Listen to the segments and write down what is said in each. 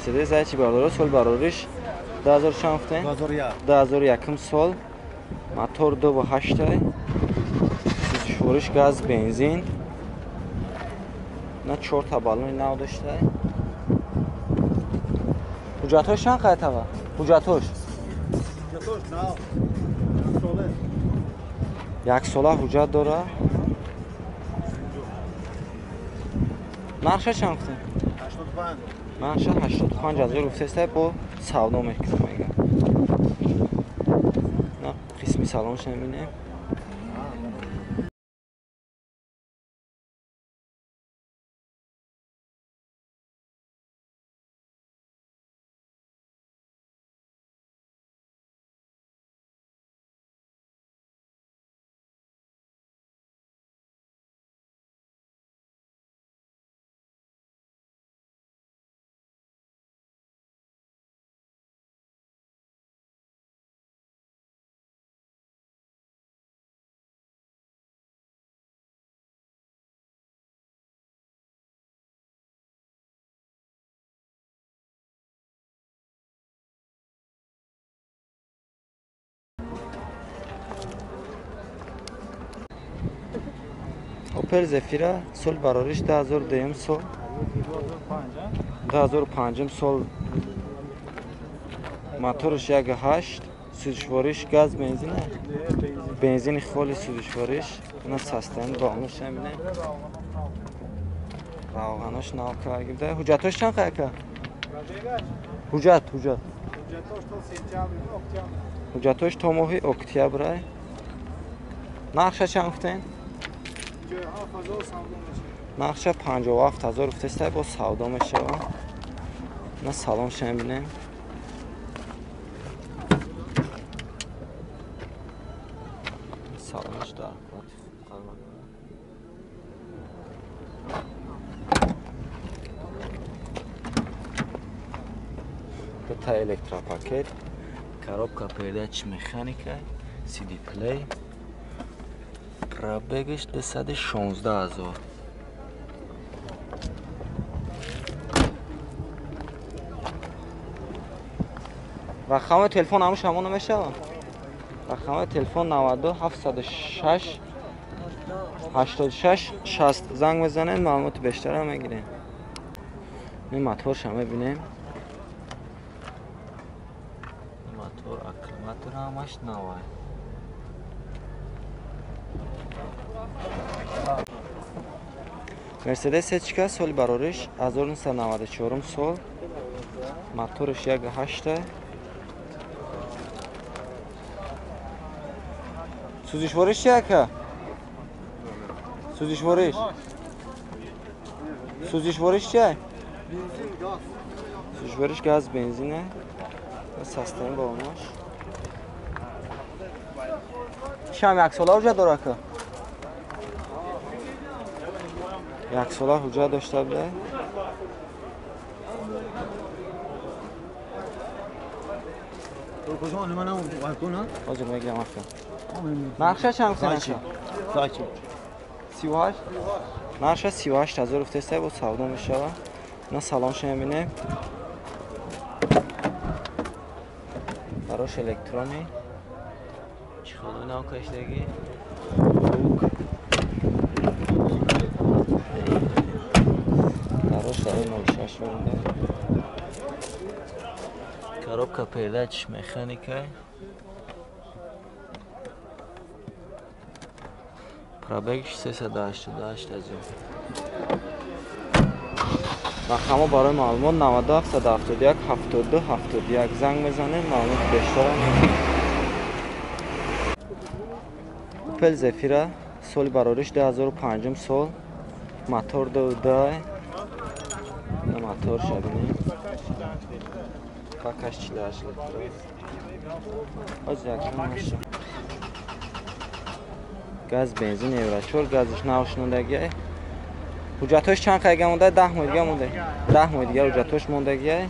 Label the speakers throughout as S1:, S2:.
S1: مرسدس چی برداره سال براریش 2000 چند گفتین 2001 سال موتور 2.8 سوزشورش گاز بنزین نه 4 تا بالون نو داشته حجتاش چند قطعه با حجتاش نه 1 ساله حجت داره نقشه چند گفتین
S2: 85
S1: نقشه 85,000 گفته با سودا میکنم میگم نه قسمی سالنش نمیبینیم اوپل زفیرا سال براریش 2002 سال 2005 سال موتورش 1.8 سوزشوارش گاز بنزینه بنزین خالی سوزشوارش اینا سستن دامش همینه روغناش نو کرده حجتاش چند قیقه حجتاش تا ماه اکتبر نقشه چند گفتین نقشه 57,000 گفته با سودا میشه نه سلام شمینه سلامش در تا الکترا پاکت коробка передач механика CD play пробегش 216,000 رقم تلفن همون شما نمیشه رقم تلفن 92 706 86 60 زنگ بزنین معلومات بیشتر هم میگیرین این موتور شما ببینیم موتور اکلماتور همش نوه مرسدس چیکار سال براریش 1994 سال موتورش 1.8 سوزشوارش چیه که سوزشوارش چیه سوزشوارش گاز بنزینه سستن با اوناش شام 1 ساله حجت داره که 1 ساله حجت داشته بوده
S2: کجا من اون بالکن
S1: آجا میگم افکن نقشه چند گفتن
S2: ساکی
S1: 38 نقشه 38,000 گفته با سودا میشه نه سلام شمینه براش الکترونی چخانه نام کشتگی براش داره 06 ورده коробка передач механика пробег 388,000 رقم برای معلومات 92 771 72 71 زنگ بزنید معلومات بیشتر اوپل زفیرا سال براریش 2005 سال موتور 2.2 موتور شبینه پاکش 48 لیتر از یکم گاز بنزین اورا 4 گازش نوشوندگی حجتاش چند قیقه مونده 10 ماه دیگه مونده 10 ماه دیگه حجتاش موندگیه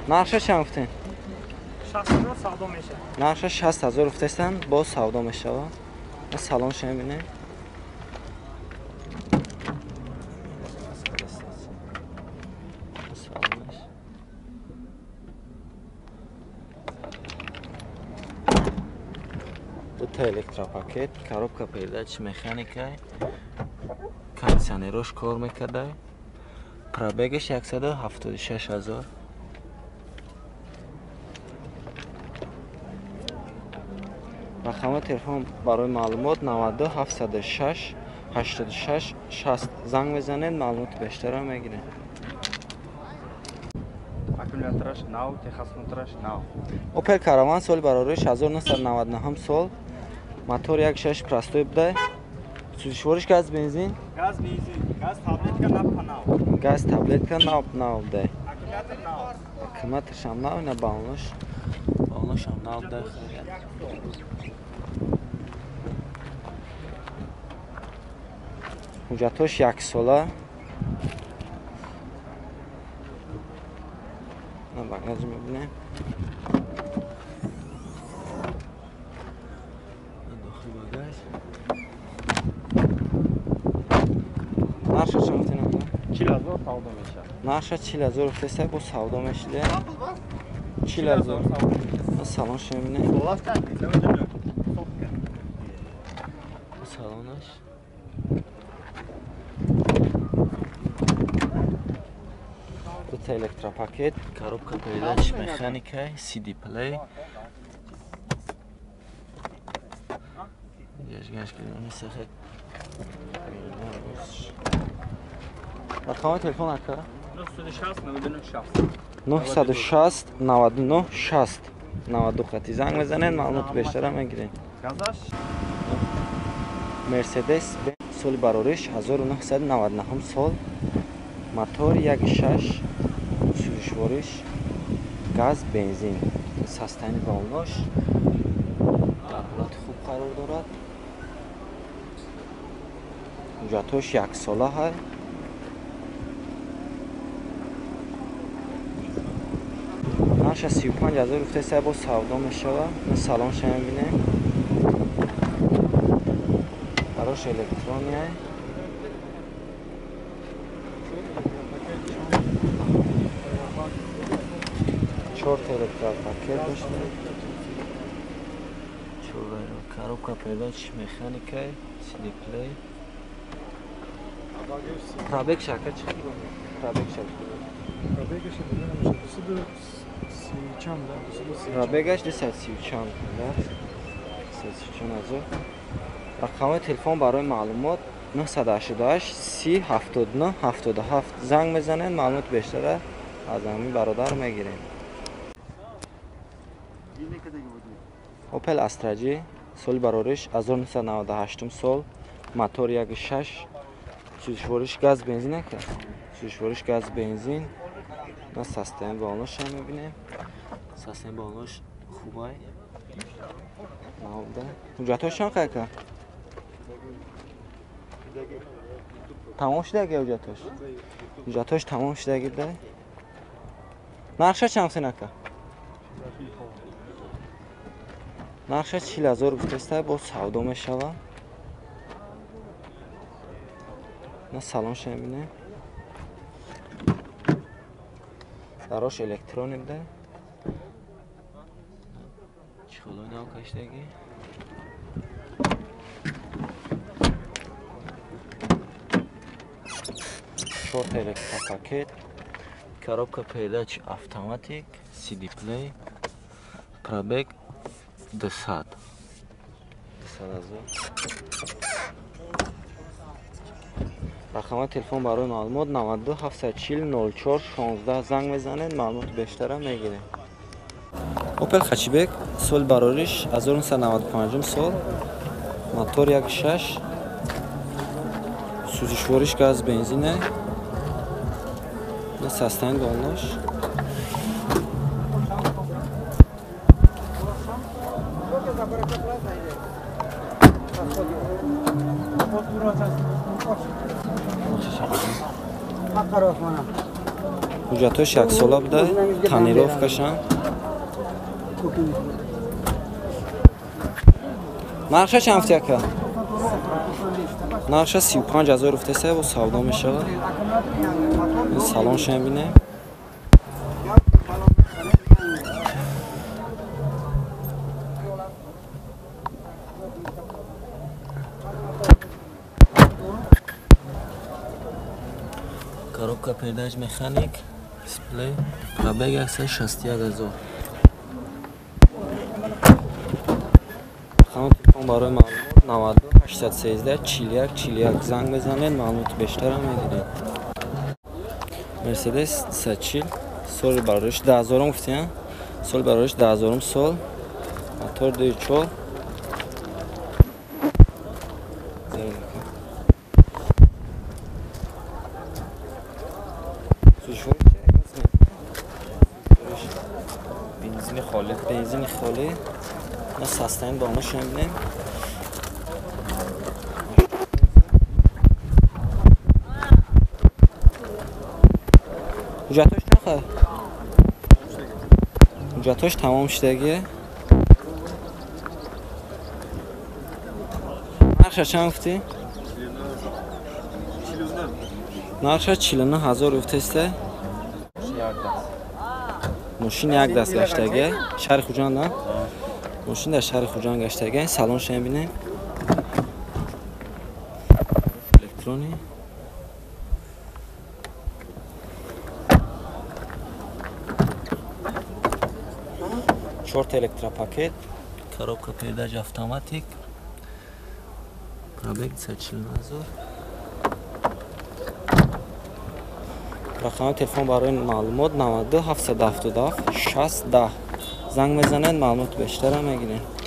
S1: نقشه چند گفتین
S3: 60,000 سودا میشه
S1: نقشه 60,000 گفتن با سودا میشه سالن شمینه 4 електропакет, коробка передач механика, кондиционерош кор мекарда, пробегаш 176 000. рақами телефон барои маълумот 92 706 86 60 занг мезанед, маълумоти бештарро мегиред.
S4: Аккумулятораш нав, техосмотраш нав.
S1: Opel Caravan соли барориш 1999 сол, мотор 1.6 простой буда, сӯзишвориш газ бензин,
S4: Газ бензин, газ таблетка нав.
S1: газ таблетка нав буда.
S4: Аккумулятор нав.
S1: Аккумуляторш ҳам нав, ина балонош ҳам нав буда. ҳуҷҷатош 1 сола. Багаж мебинем. Дохил багаж. Нарша чанд тина?
S4: 4000 savdo meşa.
S1: Нарша 40000 гуфтеса, бо савдо мешиде. 40000. Салон шемине.
S2: Dolaptan ödülü.
S1: Салонаш. Тут электропакет, коробка передач, механика, CD плей. Рақами телефон ака? 960 99 60 92 хати занг мезанед, маълумоти бештарро мегиред.
S4: Газаш
S1: Мерседес соли барориш 1999 сол, мотор 1.6, сӯзишвориш газ бензин, састани балонош дар ҳолати хуб қарор дорад. ҳуҷҷатош 1 сола ҳай. нарша 35000 гуфтеса, бо савдо мешавад. салонша мебинем. Хорош электрония. Чорт электропакет дошта. Коробка передач, механика, CD плей. Пробег шака чӣ? Пробег шака. Пробегаш 230 да. 230,000. рақами телефон барои маълумот 988 30 79 77 занг мезанед, маълумоти бештарро аз ҳамин бародар мегиред. Opel Astra J соли барориш 1998 сол, мотор 1.6, сӯзишвориш газ бензин ака. Сӯзишвориш газ бензин. на састани балонош ҳам мебинем. Састани балонош хубай. Навда. ҳуҷҷатош чанд ака? тамом шудаги ҳуҷҷатош? ҳуҷҷатош тамом шудаги да. нарша чанд сен ака? нарша 40000 гуфтеста, бо савдо мешавад. на салонш мебинем. дарош электрони буда. чихолои нав каштаги. чорт электропакет, коробка передач автоматик, CD плей, пробег 200 000. рақами телефон барои маълумот 92 740 04 16 занг мезанед, маълумоти бештарро мегиред. Opel Хачибек соли барориш 1995 сол, мотор 1.6, сӯзишвориш газ бензине. на састани балонош. ҳуҷҷатош 1 сола буда, тонировкашам. нарша чанд гуфти ака? нарша 35000 гуфтеса, бо савдо мешавад. салонша мебинем. коробка передач механик, дисплей, пробег 161,000. Рақами телефон барои маълумот 92 813 41 41 занг бизанед, маълумоти бештар мегиред. Мерседес 240, соли бароиш 10000 гуфтем, соли бароиш 10000 сол, мотор 2.4. بنزین خالی ما سستین با ما شمینیم حجتاش نخواه حجتاش تمام شدگیه نرخش چند گفتی؟ نرخش 49000 گفته ماشین یک دست گشتگی شهر خوجان نه ماشین در شهر خوجان گشتگی سالن شما ببینید الکترونی چهار الکترا پاکت коробка передач автоматик пробег 40000 рақами телефон барои маълумот 92 777 60 10 занг мезанед маълумот бештар мегиред.